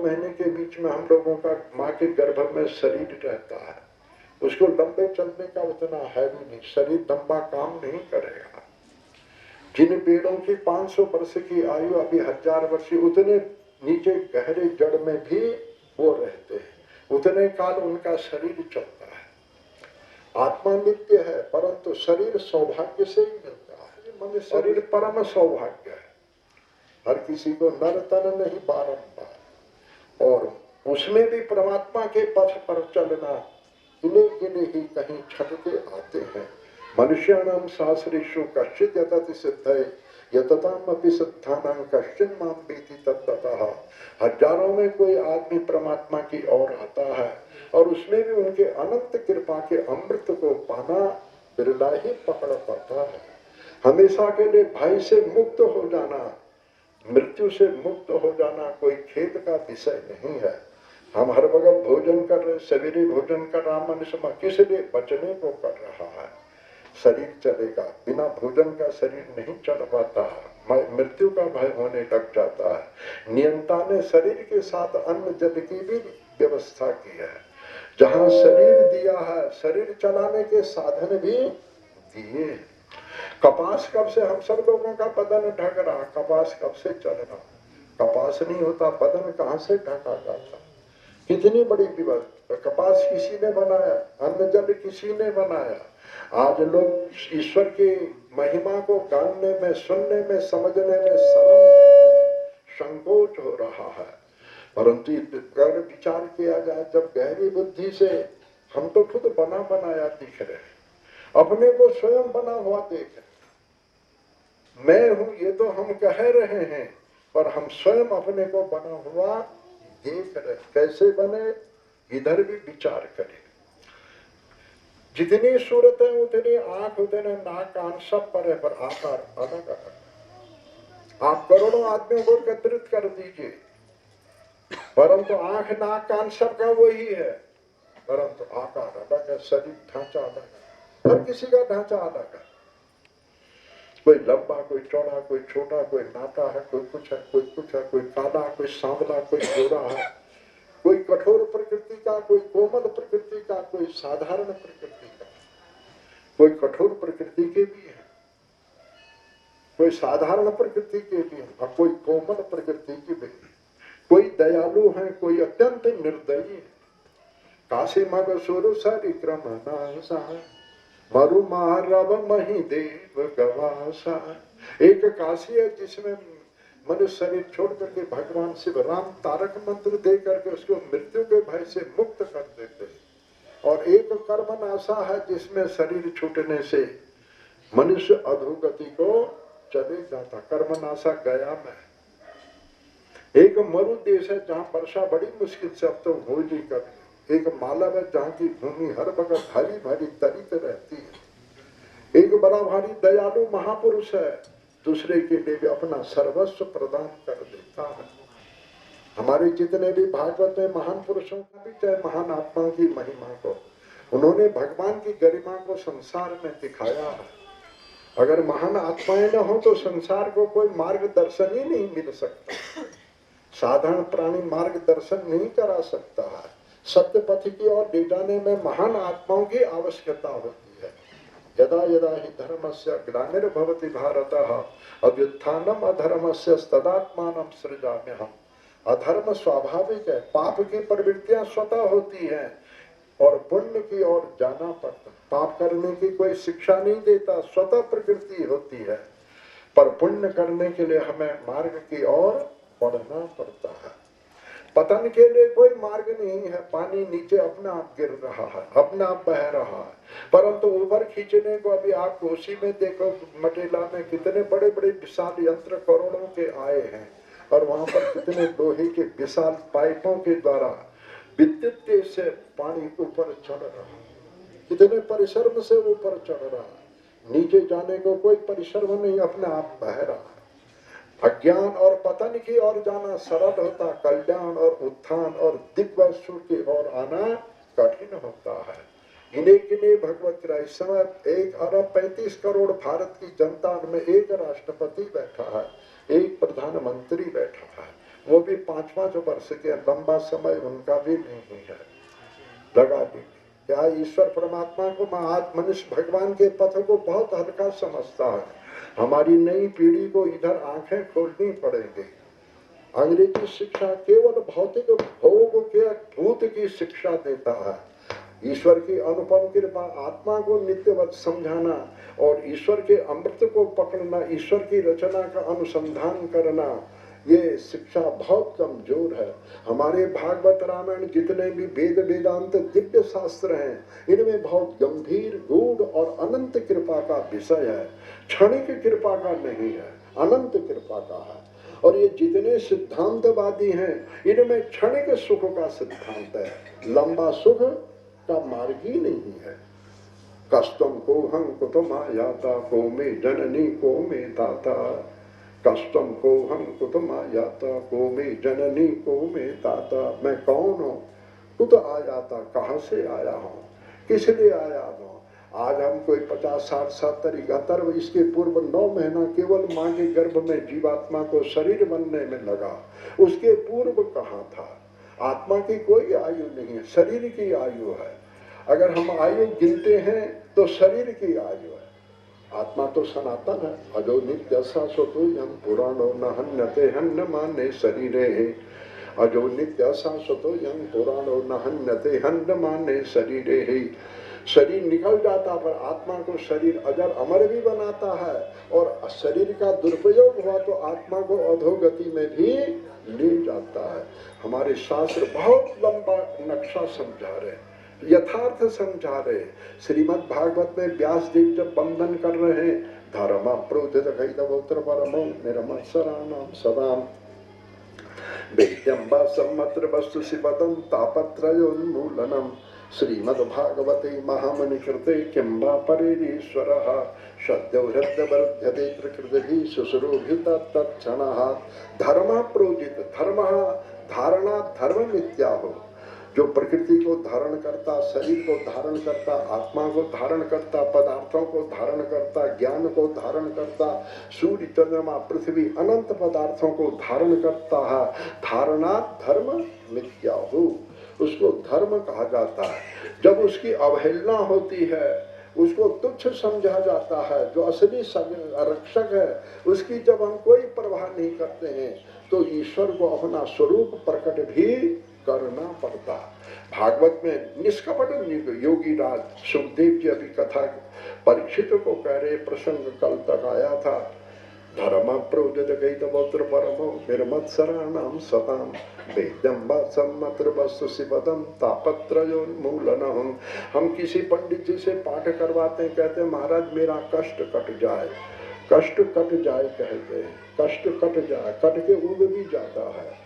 महीने के बीच में हम लोगों का माँ के गर्भ में शरीर रहता है, उसको लंबे चलने का उतना है भी नहीं, शरीर लंबा काम नहीं करेगा। जिन पेड़ों की 500 वर्ष की आयु अभी 1000 वर्ष, उतने नीचे गहरे जड़ में भी वो रहते हैं, उतने काल उनका शरीर चलता है। आत्मा नित्य है, परंतु शरीर सौभाग्य से ही मिलता है। मन शरीर परम सौभाग्य है, हर किसी को नर तन नहीं बारंबार, और उसमें भी परमात्मा के पथ पर चलना इन्हें ही कहीं छटके आते हैं। मनुष्याणाम शास्त्रेषु कश्चित् यतति सिद्धये यततामपि सिद्धानां कश्चिन् मां वेति तत्ततः। हजारों में कोई आदमी परमात्मा की ओर आता है, और उसमें भी उनके अनंत कृपा के अमृत को पाना बिरला ही पकड़ पाता है। हमेशा के लिए भय से मुक्त हो जाना, मृत्यु से मुक्त हो जाना कोई खेद का विषय नहीं है। हम हर वक्त भोजन कर रहे, सवेरे भोजन कर रहा मनुष्य किस लिए? बचने को कर रहा है। शरीर चलेगा, बिना भोजन का शरीर नहीं चल पाता, मृत्यु का भय होने लग जाता है। नियंता ने शरीर के साथ अन्न जल की भी व्यवस्था की है। जहाँ शरीर दिया है, शरीर चलाने के साधन भी दिए। कपास कब से हम सब लोगों का बदन ढक रहा, कपास कब से चल रहा? कपास नहीं होता बदन कहाँ से ढका जाता? कितनी बड़ी व्यवस्था। कपास किसी ने बनाया, अन्न जल किसी ने बनाया। आज लोग ईश्वर की महिमा को जानने में, सुनने में, समझने में शर्म करते हैं, संकोच हो रहा है। परंतु अगर विचार किया जाए, जब गहरी बुद्धि से, हम तो खुद बना बनाया दिख रहे हैं, अपने को स्वयं बना हुआ देख रहे, मैं हूं ये तो हम कह रहे हैं, पर हम स्वयं अपने को बना हुआ देख रहे। कैसे बने, इधर भी विचार करें। जितनी सूरत है उतनी आंख, उतने नाक, कान सब पर है, पर आकार अलग अलग। आप करोड़ों आदमियों को एकत्रित कर दीजिए, परंतु आंख, नाक, कान सबका वही है, परंतु आकार अलग है, शरीर ढांचा अलग है। हर किसी का ढांचा अलग है। कोई लंबा, कोई चौड़ा, कोई छोटा, कोई नाटा है, कोई कुछ है, कोई कुछ है, कोई काला, कोई सांवला, कोई गोरा है, कोई कठोर प्रकृति का, कोई कोमल प्रकृति का, कोई साधारण प्रकृति का। कोई कठोर प्रकृति के भी है, कोई साधारण प्रकृति के भी है, और कोई कोमल प्रकृति की भी है। कोई दयालु है, कोई अत्यंत निर्दयी है। काशी मग सुर सरि क्रम नासा मरु मारव मही देव गवासा। एक काशी है जिसमें मनुष्य शरीर छोड़ करके भगवान शिव राम तारक मंत्र दे करके उसको मृत्यु के भय से मुक्त कर देते हैं। और एक कर्म नाशा है जिसमें शरीर छूटने से मनुष्य अधोगति को चले जाता। कर्म नाशा गया में। एक मरु देश है जहाँ वर्षा बड़ी मुश्किल से अब तो हो ही कर। एक मालव है जहाँ की भूमि हर वक्त हरी भरी तरित रहती है। एक बड़ा भारी दयालु महापुरुष है, दूसरे के लिए भी अपना सर्वस्व प्रदान कर देता है। हमारे जितने भी भागवत में महान पुरुषों का भी चाहे महान आत्माओं की महिमा को, उन्होंने भगवान की गरिमा को संसार में दिखाया है। अगर महान आत्माएं न हो तो संसार को कोई मार्गदर्शन ही नहीं मिल सकता। साधारण प्राणी मार्गदर्शन नहीं करा सकता है। सत्य पथ की ओर ले जाने में महान आत्माओं की आवश्यकता होती है। यदा यदा हि धर्मस्य ग्लानिर्भवति भारतः अभ्युत्थानम अधर्मस्य तदात्मानं सृजाम्यहम्। अधर्म स्वाभाविक है, पाप की प्रवृत्तियां स्वतः होती हैं और पुण्य की ओर जाना पड़ता। पाप करने की कोई शिक्षा नहीं देता, स्वतः प्रवृत्ति होती है। पर पुण्य करने के लिए हमें मार्ग की ओर बढ़ना पड़ता है। पतन के लिए कोई मार्ग नहीं है। पानी नीचे अपना आप गिर रहा है, अपना आप बह रहा है, परंतु ऊपर खींचने को अभी आप कोसी में देखो, मटेला में कितने बड़े बड़े विशाल यंत्र करोड़ों के आए हैं, और वहां पर कितने लोहे के विशाल पाइपों के द्वारा विद्युत तेज से पानी ऊपर चढ़ रहा है। कितने परिश्रम से ऊपर चढ़ रहा है। नीचे जाने को कोई परिश्रम नहीं, अपने आप बह रहा है। अज्ञान और पतन की ओर जाना सरल होता, कल्याण और उत्थान और दिव्य सुख की ओर आना कठिन होता है। इन्हें किन्हें भगवत इस समय 1 अरब 35 करोड़ भारत की जनता में एक राष्ट्रपति बैठा है, एक प्रधानमंत्री बैठा है, वो भी 5-5 वर्ष के, लंबा समय उनका भी नहीं है। लगा दी क्या ईश्वर परमात्मा को आज मनुष्य भगवान के पथ को बहुत हल्का समझता है। हमारी नई पीढ़ी को इधर आंखें खोलनी पड़ेगी। अंग्रेजी शिक्षा केवल भौतिक भोग के भूत की शिक्षा देता है। ईश्वर की अनुपम कृपा, आत्मा को नित्यवत समझाना और ईश्वर के अमृत को पकड़ना, ईश्वर की रचना का अनुसंधान करना, ये शिक्षा बहुत कमजोर है। हमारे भागवत रामायण जितने भी वेद वेदांत दिव्य शास्त्र हैं, इनमें बहुत गंभीर गूढ़ और अनंत कृपा का विषय है। क्षणिक कृपा का नहीं है, अनंत कृपा का है। और ये जितने सिद्धांतवादी हैं, इनमें क्षणिक सुख का सिद्धांत है, लंबा सुख का मार्ग ही नहीं है। कष्टम को हम कुतुमायाता को में जननी को में ताता, कष्टम को हम कुतुमायाता को में जननी को में ताता। मैं कौन हूँ, कुत आयाता, कहाँ से आया हूँ, किस लिए आया हूँ। आज हम कोई 50, 60, 70, 71, इसके पूर्व 9 महीना केवल माँ के गर्भ में जीवात्मा को शरीर बनने में लगा। उसके पूर्व कहाँ था। आत्मा की कोई आयु नहीं है, शरीर की आयु है। अगर हम आयु गिनते हैं तो शरीर की आयु है, आत्मा तो सनातन है। अजो नित्य शाश्वतो यं पुराणो न हन्यते हन्य माने शरीरे, अजो नित्य शाश्वतो यं पुराणो न हन्यते हन्य माने शरीरे। शरीर निकल जाता पर आत्मा को शरीर अजर अमर भी बनाता है, और शरीर का दुरुपयोग हुआ तो आत्मा को अधोगति में भी ले जाता है। हमारे शास्त्र बहुत लंबा नक्शा समझा रहे, यथार्थ समझा रहे। श्रीमद् भागवत में व्यास देव जब बंधन कर रहे हैं, धर्म प्रोदित कैतवोत्र परमो निर्मत्सराणाम सदाम वेद्यं वा सम्मत्र वस्तु शिवदं तापत्रयोन्मूलनम् श्रीमद् भागवते महामुनि कृते किं वा परेरीश्वरः सद्यो हृदयवर्ध्यते प्रकृतिभिः शुश्रूषित तत्क्षणः। धर्म प्रोजित, धर्म धारणा धर्म मिथ्याहो। जो प्रकृति को धारण करता, शरीर को धारण करता, आत्मा को धारण करता, पदार्थों को धारण करता, ज्ञान को धारण करता, सूर्य चंद्रमा पृथ्वी अनंत पदार्थों को धारण करता है, धारणा धर्म मिथ्या हो, उसको धर्म कहा जाता है। जब उसकी अवहेलना होती है, उसको तुच्छ समझा जाता है, जो असली रक्षक है उसकी जब हम कोई परवाह नहीं करते हैं, तो ईश्वर को अपना स्वरूप प्रकट भी करना पड़ता। भागवत में निष्कपट योगी राज सुखदेव जी अभी कथा परीक्षित को कह रहे, प्रसंग कल तक आया था। धर्म प्रोदित कैतवोत्र परमो निर्मत्सराणाम सताम वेद्यं वा सम्मत्र वस्तु शिवदं तापत्रयोन्मूलनम्। हम किसी पंडित जी से पाठ करवाते हैं, कहते हैं महाराज मेरा कष्ट कट जाए, कष्ट कट जाए कहते हैं, कष्ट कट जाए, कट के उग भी जाता है।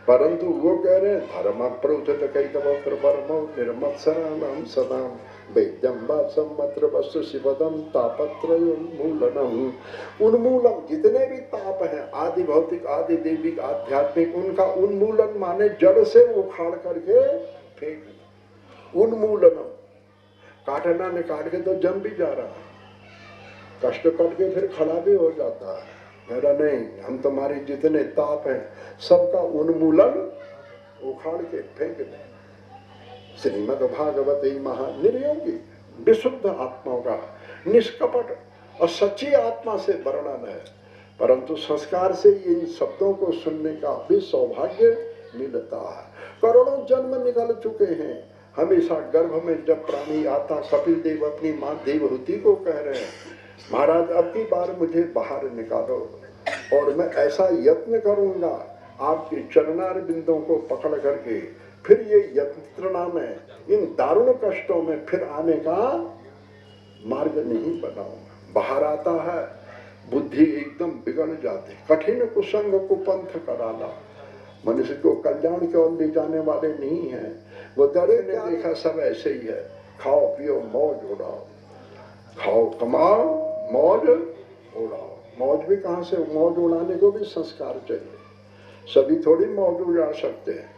परंतु वो कह रहे हैं धर्म प्रोदित कैतवोत्र परमो निर्मत्सराणाम सदाम वेद्यं वा सम्मत्र वस्तु शिवदं तापत्रयोन्मूलनम्। उन्मूलन, जितने भी ताप हैं, आदि भौतिक, आदि दैविक, आध्यात्मिक, उनका उन्मूलन माने जड़ से उखाड़ करके फेंक। उन्मूलन, काटना ने काट के तो जम भी जा रहा है, कष्ट कट के फिर खड़ा भी हो जाता है। मेरा नहीं, हम तुम्हारे जितने ताप हैं सबका उन्मूलन उखाड़ के फेंक दें। श्रीमद् भागवते महानिर्योगी विशुद्ध आत्माओं का निष्कपट और सच्ची आत्मा से वर्णन है। परंतु संस्कार से इन शब्दों को सुनने का भी सौभाग्य मिलता है। करोड़ों जन्म निकल चुके हैं, हमेशा गर्भ में जब प्राणी आता, कपिल देव अपनी माँ देवहूति को कह रहे हैं महाराज अब की बार मुझे बाहर निकालो, और मैं ऐसा यत्न करूंगा आपके चरणार बिंदों को पकड़ करके फिर ये यंत्रणा में, इन दारुण कष्टों में फिर आने का मार्ग नहीं बनाऊंगा। बाहर आता है, बुद्धि एकदम बिगड़ जाती, कठिन कुसंग कुपंथ कराला। मनुष्य को कल्याण की ओर ले जाने वाले नहीं है। वो दरे ने देखा सब ऐसे ही है, खाओ पियो मौज उड़ाओ, खाओ कमाओ मौज उड़ाओ। मौज भी कहाँ से, मौज उड़ाने को भी संस्कार चाहिए, सभी थोड़ी मौज उड़ा सकते हैं।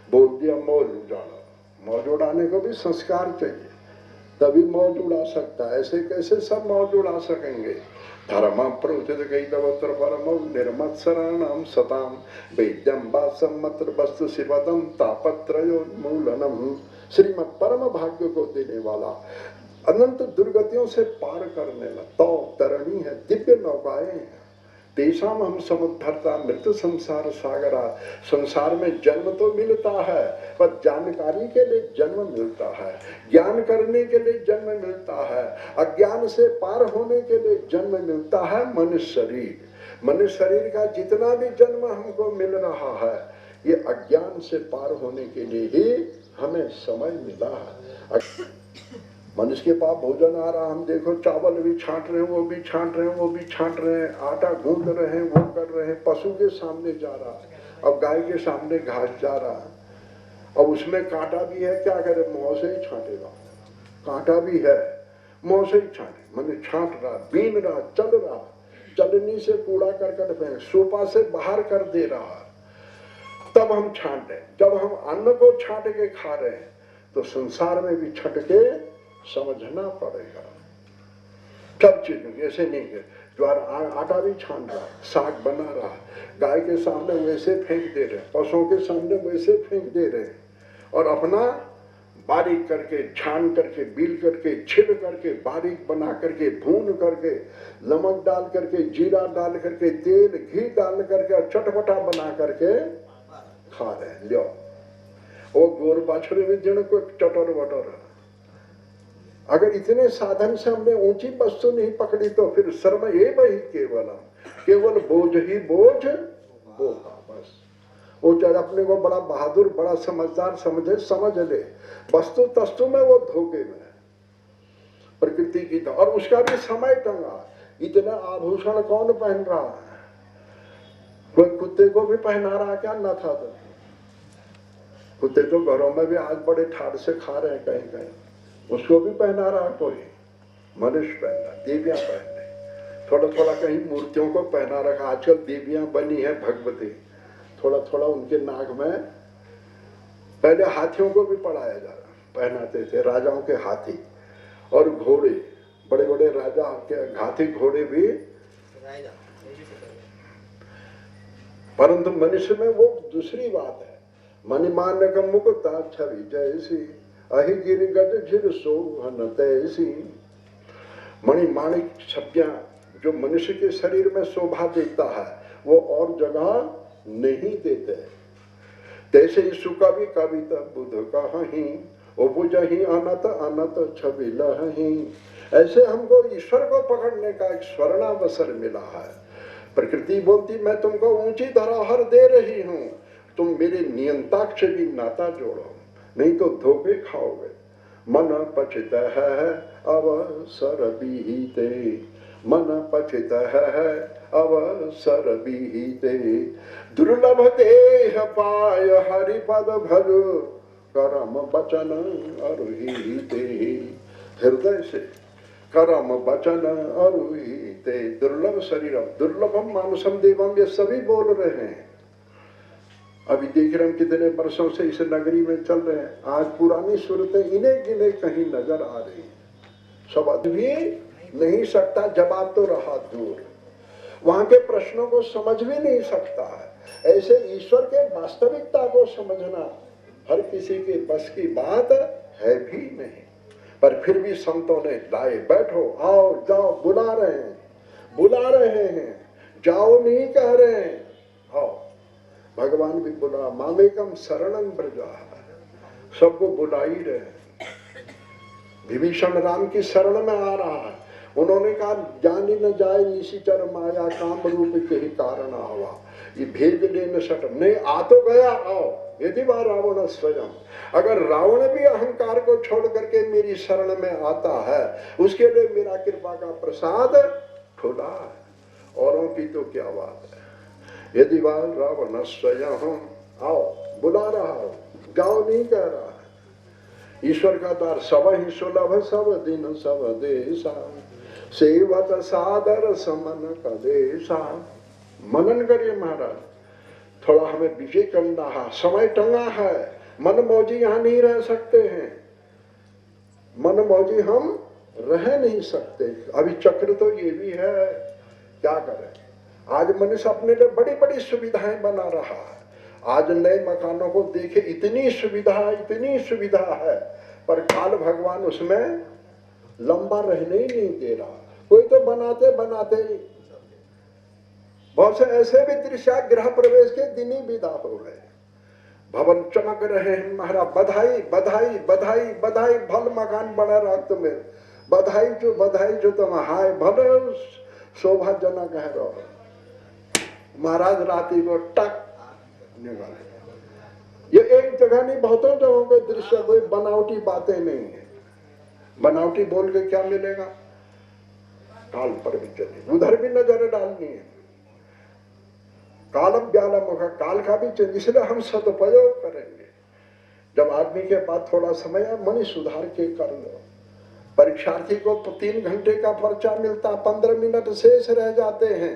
बोल दिया मौज उड़ाना, मौज उड़ाने को भी संस्कार चाहिए, तभी मौज उड़ा सकता है। ऐसे कैसे सब मौज उड़ा सकेंगे। धर्म प्रोचित कैतवत्र परमं निर्मत्सराणां सतां वैद्यं वासं मत्र वस्तु शिवदं तापत्रयोन्मूलनम। श्रीमद परम भाग्य को देने वाला, अनंत दुर्गतियों से पार करने वाला तो तरणी है, दिव्य नौकाएं हैं। तेषाम हम समुद्धरता मृत्यु संसार सागरा। संसार में जन्म तो मिलता है, पर जानकारी के लिए जन्म मिलता है, ज्ञान करने के लिए जन्म मिलता है, अज्ञान से पार होने के लिए जन्म मिलता है मनुष्य शरीर। मनुष्य शरीर का जितना भी जन्म हमको मिल रहा है, ये अज्ञान से पार होने के लिए ही हमें समय मिला है। मनुष्य के पास भोजन आ रहा, हम देखो चावल भी छांट रहे हैं, वो भी छांट रहे हैं, वो भी छांट रहे हैं, आटा गूंद रहे हैं, वो कर रहे हैं। पशु के सामने जा रहा है, अब गाय के सामने घास जा रहा है, अब उसमें कांटा भी है, क्या करे, मुंह से ही छांटेगा। कांटा भी है, मुंह से ही छांटे, मैंने छांट रहा, बीन रहा, चल रहा, चलनी से कूड़ा करकट फेंक, सोपा से बाहर कर दे रहा, तब हम छांटे। जब हम अन्न को छांट के खा रहे हैं, तो संसार में भी छट के समझना पड़ेगा। सब चीज ऐसे नहीं है, ज्वार आटा भी छान रहा, साग बना रहा, गाय के सामने वैसे फेंक दे रहे, पशुओं के सामने वैसे फेंक दे रहे, और अपना बारीक करके, छान करके, बील करके, छिल करके, बारीक बना करके, भून करके, नमक डाल करके, जीरा डाल करके, तेल घी डाल करके, चटपटा बना करके खा रहे। लो वो गोर बाछड़े में जन को चटर वटर। अगर इतने साधन से हमने ऊंची वस्तु नहीं पकड़ी, तो फिर सर्व ये वही केवल बोझ ही बोझ बोगा। बस वो चाहे अपने को बड़ा बहादुर, बड़ा समझदार समझे, समझ ले, वस्तु तस्तु में वो धोखे में प्रकृति की तो, और उसका भी समय टंगा। इतना आभूषण कौन पहन रहा है? कोई कुत्ते को भी पहना रहा क्या? न था तो कुत्ते तो घरों में भी आज बड़े ठाड़ से खा रहे हैं कहीं कहीं, उसको भी पहना रहा कोई। मनुष्य पहना, देवियां पहन रही, थोड़ा थोड़ा कहीं मूर्तियों को पहना रखा। आजकल देवियां बनी है भगवती, थोड़ा थोड़ा उनके नाक में। पहले हाथियों को भी पढ़ाया जा रहा, पहनाते थे राजाओं के हाथी और घोड़े, बड़े बड़े राजा के हाथी घोड़े भी। परंतु मनुष्य में वो दूसरी बात है। मणिमान्य का मुकुता छवि जैसी, अहि गिर गज झिर सोहन तैसी। मणिमाणिक छवियां जो मनुष्य के शरीर में शोभा देता है, वो और जगह नहीं देते। तैसे यीशु का भी कविता बुध कहीं, उपजही अनत अनत छवि लही। ऐसे हमको ईश्वर को पकड़ने का एक स्वर्णावसर मिला है। प्रकृति बोलती मैं तुमको ऊंची धरोहर दे रही हूं, तुम मेरे नियंताक्ष भी नाता जोड़ो, नहीं तो धोखे खाओगे। मन पचित है अवसर बीते, मन पचित है अवसर बीते। दुर्लभ देह पाय हरिपद भज, करम वचन अरुहिते। हृदय से करम वचन अरुहिते। दुर्लभ शरीरम दुर्लभम मानुषम देवम, ये सभी बोल रहे हैं। अभी देख रहे हम कितने वर्षों से इस नगरी में चल रहे हैं, आज पुरानी सूरतें इन्हें गिने कहीं नजर आ रही। सब भी नहीं सकता, जवाब तो रहा दूर, वहां के प्रश्नों को समझ भी नहीं सकता है। ऐसे ईश्वर के वास्तविकता को समझना हर किसी के बस की बात है भी नहीं। पर फिर भी संतों ने लाए, बैठो आओ जाओ, बुला रहे हैं, जाओ नहीं कह रहे हैं, आओ। भगवान भी बुला, मामेकम शरणं व्रज, सबको बुला ही रहे। विभीषण राम की शरण में आ रहा है, उन्होंने कहा जानी न जाए निशिचर माया, काम रूप के ही कारण आवा। ये भेद लेने सटम नहीं, आ तो गया, आओ। यदि वह रावण स्वयं, अगर रावण भी अहंकार को छोड़ करके मेरी शरण में आता है, उसके लिए मेरा कृपा का प्रसाद खुला है। औरों की तो क्या बात है। यदि वह रावण स्वयं, आओ बुला रहा हो, जाओ नहीं कह रहा है। ईश्वर का द्वार सब ही सुलभ, सब दिन सब देशा, सेवत सादर समन कलेशा। मनन करिए महाराज, थोड़ा हमें विजय करना है, समय टंगा है। मन मौजी यहाँ नहीं रह सकते हैं, मन मौजी हम रह नहीं सकते। अभी चक्र तो ये भी है, क्या करें? आज मनुष्य अपने लिए बड़ी बड़ी सुविधाएं बना रहा है। आज नए मकानों को देखे, इतनी सुविधा है, पर काल भगवान उसमें लंबा रहने ही नहीं दे रहा। कोई तो बनाते बनाते ही बहुत से ऐसे भी दृश्य गृह प्रवेश के दिन ही विदा हो गए। भवन चमक रहे हैं महाराज, बधाई बधाई बधाई बधाई, भल मकान बना रक्त में, बधाई जो तुम हाय भले शोभा जनक है रो। महाराज राती को टक निकाले। ये एक जगह नहीं, बहुतों जगहों के दृश्य, कोई बनावटी बातें नहीं है। बनावटी बोल के क्या मिलेगा? काल पर भी चले, उधर भी नजर डालनी है। कालम व्यालम होगा, काल का भी चेंज, इसलिए हम सदुपयोग करेंगे। जब आदमी के पास थोड़ा समय है, मनी सुधार के कर लो। परीक्षार्थी को 3 घंटे का पर्चा मिलता, 15 मिनट शेष रह जाते हैं।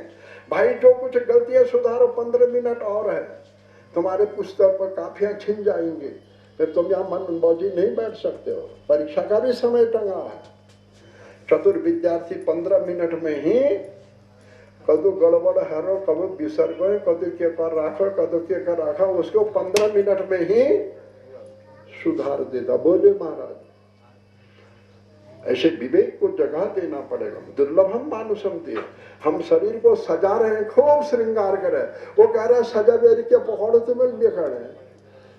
भाई जो कुछ गलतियां सुधारो, 15 मिनट और है, तुम्हारे पुस्तक पर काफियां छिन जाएंगे, फिर तुम यहाँ मन मौजी नहीं बैठ सकते हो। परीक्षा का भी समय टंगा है। चतुर विद्यार्थी 15 मिनट में ही कदू गड़बड़ हरो, कदू विसर्ग, कदू के कर राखो, कदू के कर राखा, उसको 15 मिनट में ही सुधार देता। बोले महाराज, ऐसे विवेक को जगह देना पड़ेगा। दुर्लभम मानुषम दे, हम शरीर को सजा रहे हैं, खूब श्रृंगार कर रहे हैं। वो कह रहा है सजा मेरे के पकौड़े तुम्हें लिए खड़े हैं,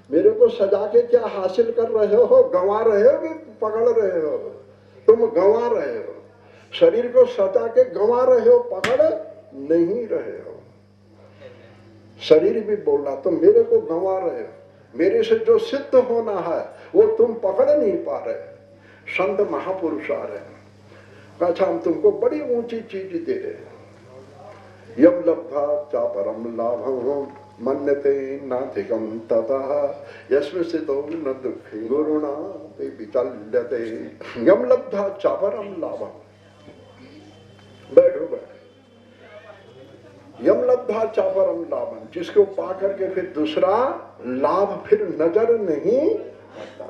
मेरे को सजा के क्या हासिल कर रहे हो? गंवा रहे हो कि पकड़ रहे हो? तुम गंवा रहे हो, शरीर को सजा के गंवा रहे हो, पकड़ नहीं रहे हो। शरीर भी बोल रहा तुम मेरे को गंवा रहे हो, मेरे से जो सिद्ध होना है वो तुम पकड़ नहीं पा रहे। संत महापुरुष आ रहे हैं, अच्छा हम तुमको बड़ी ऊंची चीज दे रहे हैं। यम लब्धा चा परम लाभम मन्यते नाधिकम ततः यस्मिन् स्थितो न दुःखी गुरुणा विचल्यते। यम लब्धा चा परम लाभम, बैठो बैठो। यम लब्धा चा परम लाभम, जिसको पा करके फिर दूसरा लाभ फिर नजर नहीं आता।